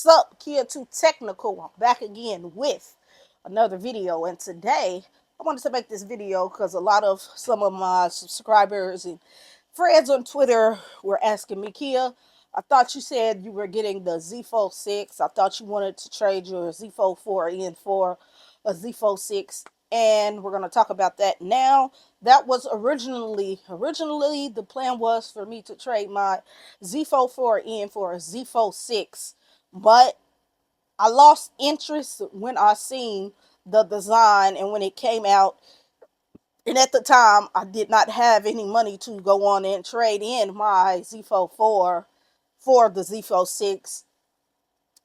Sup, Kia Too Technical. I'm back again with another video, and today I wanted to make this video because some of my subscribers and friends on Twitter were asking me, Kia, I thought you said you were getting the ZFold 6. I thought you wanted to trade your ZFold 4 in for a ZFold 6, and we're going to talk about that now. That was originally the plan was for me to trade my ZFold 4 in for a ZFold 6, but I lost interest when I seen the design and when it came out. And at the time, I did not have any money to go on and trade in my ZFold 4 for the ZFold 6.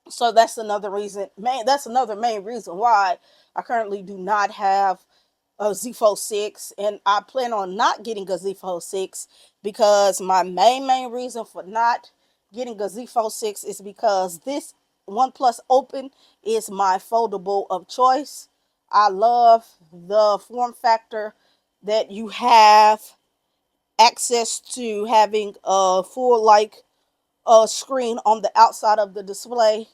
So that's another reason. That's another main reason why I currently do not have a ZFold 6, and I plan on not getting a ZFold 6 because my main reason for not getting a ZFold 6 is because this OnePlus Open is my foldable of choice. I love the form factor that you have access to having a full screen on the outside of the display,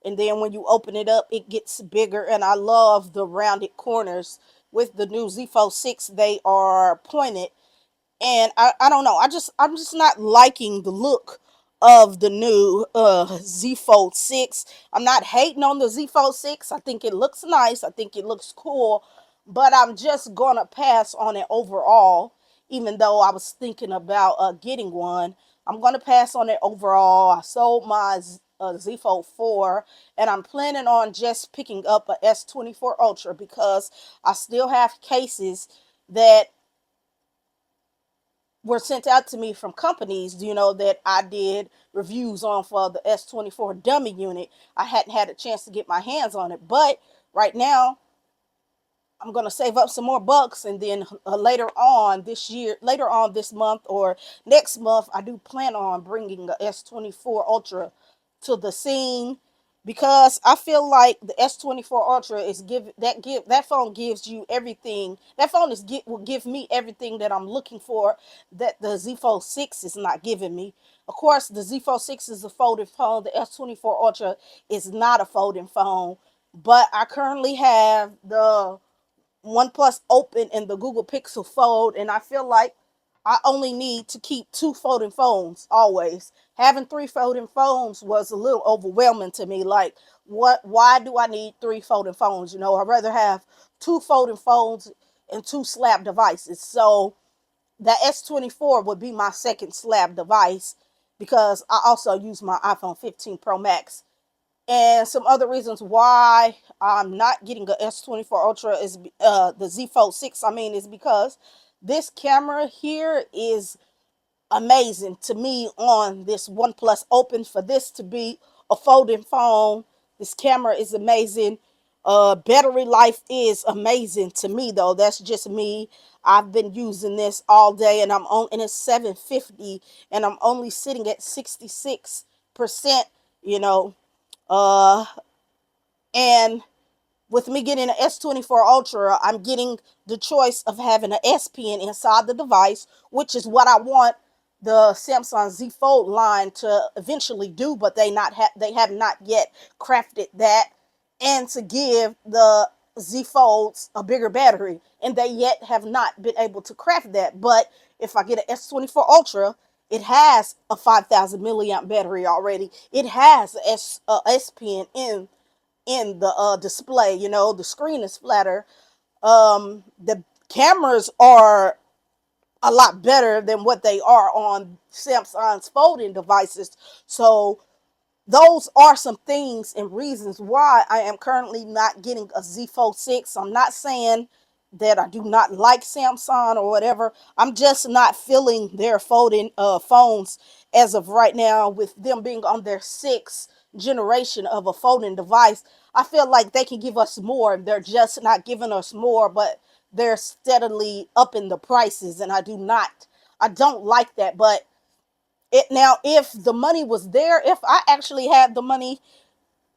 and then when you open it up it gets bigger, and I love the rounded corners. With the new ZFold 6, they are pointed, and I don't know, I'm just not liking the look of the new ZFold 6. I'm not hating on the ZFold 6. I think it looks nice, I think it looks cool, but I'm just gonna pass on it overall. Even though I was thinking about getting one, I'm gonna pass on it overall. I sold my ZFold 4, and I'm planning on just picking up a S24 Ultra because I still have cases that were sent out to me from companies, that I did reviews on for the S24 dummy unit. I hadn't had a chance to get my hands on it, but right now I'm going to save up some more bucks, and then later on this month or next month, I do plan on bringing the S24 Ultra to the scene, because I feel like the S24 Ultra is that phone gives you everything. That phone will give me everything that I'm looking for that the ZFold 6 is not giving me. Of course, the ZFold 6 is a folding phone. The S24 Ultra is not a folding phone, but I currently have the OnePlus Open and the Google Pixel Fold, and I feel like I only need to keep 2 folding phones always. Having 3 folding phones was a little overwhelming to me. Like, what? Why do I need 3 folding phones? I'd rather have 2 folding phones and 2 slab devices. So that S24 would be my second slab device, because I also use my iPhone 15 Pro Max. And some other reasons why I'm not getting a S24 Ultra is the ZFold 6. I mean, is because this camera here is amazing to me on this OnePlus Open. For this to be a folding phone, this camera is amazing. Battery life is amazing to me, though. That's just me. I've been using this all day, and and it's 750, and I'm only sitting at 66%. You know, uh, and with me getting an S24 Ultra, I'm getting the choice of having an S Pen inside the device, which is what I want the Samsung Z Fold line to eventually do, but they have not yet crafted that, and to give the Z Folds a bigger battery, and they yet have not been able to craft that. But if I get an S24 Ultra, it has a 5,000 milliamp battery already. It has a S Pen in the display. The screen is flatter. The cameras are a lot better than what they are on Samsung's folding devices. So those are some things and reasons why I am currently not getting a ZFold 6. I'm not saying that I do not like Samsung or whatever. I'm just not feeling their folding phones as of right now, with them being on their 6th generation of a folding device. I feel like they can give us more. They're just not giving us more, but they're steadily upping the prices, and I don't like that. But if the money was there, if I actually had the money,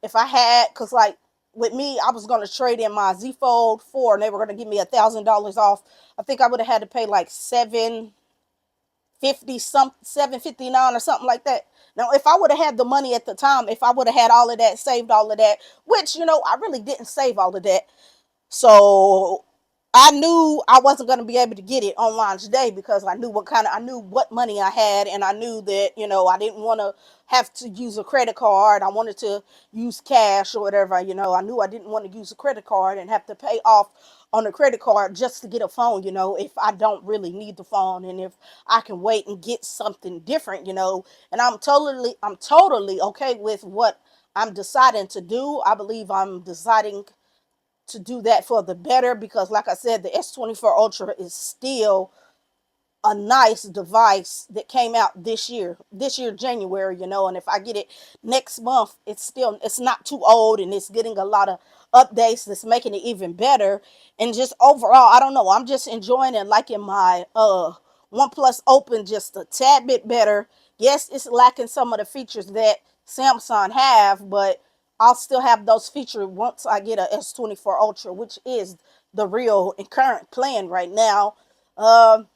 if I had, because like with me, I was going to trade in my ZFold 4, and they were going to give me $1,000 off. I think I would have had to pay like 759 or something like that. Now, if I would have had the money at the time, if I would have had all of that, saved all of that, which, I really didn't save all of that. So I knew I wasn't going to be able to get it on launch day because I knew what money I had, and I knew that, I didn't want to have to use a credit card. I wanted to use cash or whatever. I knew I didn't want to use a credit card and have to pay off on a credit card just to get a phone, if I don't really need the phone, and if I can wait and get something different, and I'm totally okay with what I'm deciding to do. I believe I'm deciding to do that for the better because, like I said, the S24 Ultra is still a nice device that came out this year January, and if I get it next month, it's not too old, and it's getting a lot of updates that's making it even better. And just overall, I don't know, I'm just enjoying and liking my OnePlus Open just a tad bit better. Yes, it's lacking some of the features that Samsung have, but I'll still have those features once I get a S24 Ultra, which is the real and current plan right now. um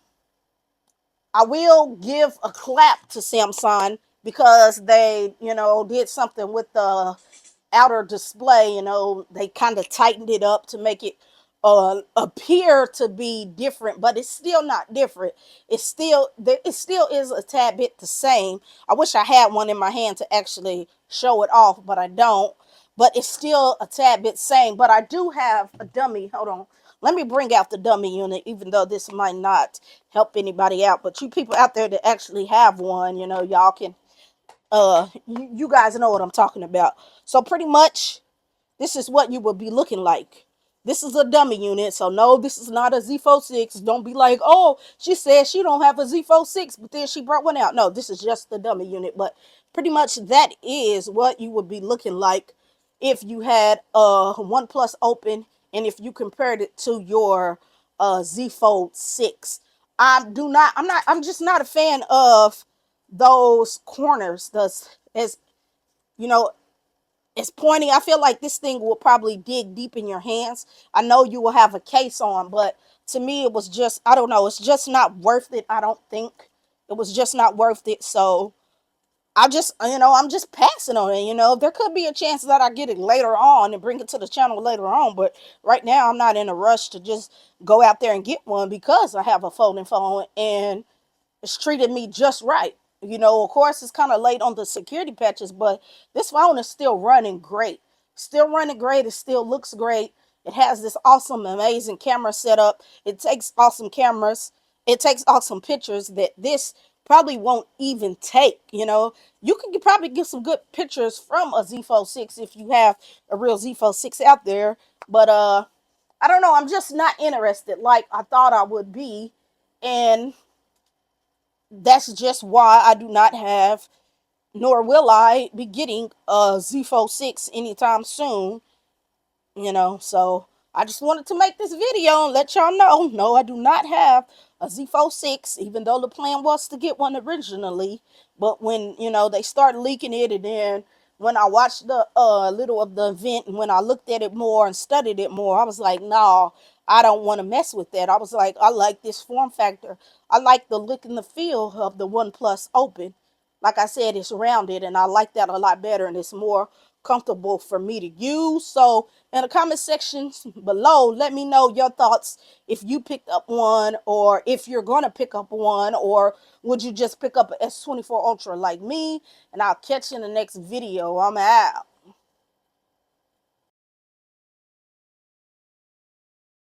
I will give a clap to Samsung because they, did something with the outer display. They kind of tightened it up to make it appear to be different, but it's still not different. It still is a tad bit the same. I wish I had one in my hand to actually show it off, but I don't. But it's still a tad bit same. But I do have a dummy. Hold on. Let me bring out the dummy unit, even though this might not help anybody out. But you people out there that actually have one, y'all can you guys know what I'm talking about. So pretty much this is what you will be looking like. This is a dummy unit, so no, this is not a ZFold6. Don't be like, oh, she said she don't have a ZFold6, but then she brought one out. No, this is just the dummy unit. But pretty much that is what you would be looking like if you had a OnePlus Open and if you compared it to your ZFold6. I'm just not a fan of those corners. As you know, it's pointing. I feel like this thing will probably dig deep in your hands. I know you will have a case on, but to me, it was just, I don't know, it's just not worth it. I don't think it was just not worth it. So I'm just passing on it. There could be a chance that I get it later on and bring it to the channel later on, but right now I'm not in a rush to just go out there and get one because I have a folding phone and it's treated me just right. Of course, it's kind of late on the security patches, but this phone is still running great. Still running great. It still looks great. It has this awesome, amazing camera setup. It takes awesome cameras. It takes awesome pictures that this probably won't even take. You can probably get some good pictures from a ZFold6 if you have a real ZFold6 out there. But I don't know. I'm just not interested like I thought I would be. And that's just why I do not have, nor will I be getting a ZFold6 anytime soon. So I just wanted to make this video and let y'all know, no, I do not have a ZFold6, even though the plan was to get one originally. But when, they started leaking it, and then when I watched the little of the event, and when I looked at it more and studied it more, I was like, no, I don't want to mess with that. I was like, I like this form factor. I like the look and the feel of the OnePlus Open. Like I said, it's rounded, and I like that a lot better, and it's more comfortable for me to use. So in the comment sections below, let me know your thoughts, if you picked up one, or if you're going to pick up one, or would you just pick up an S24 Ultra like me. And I'll catch you in the next video. I'm out.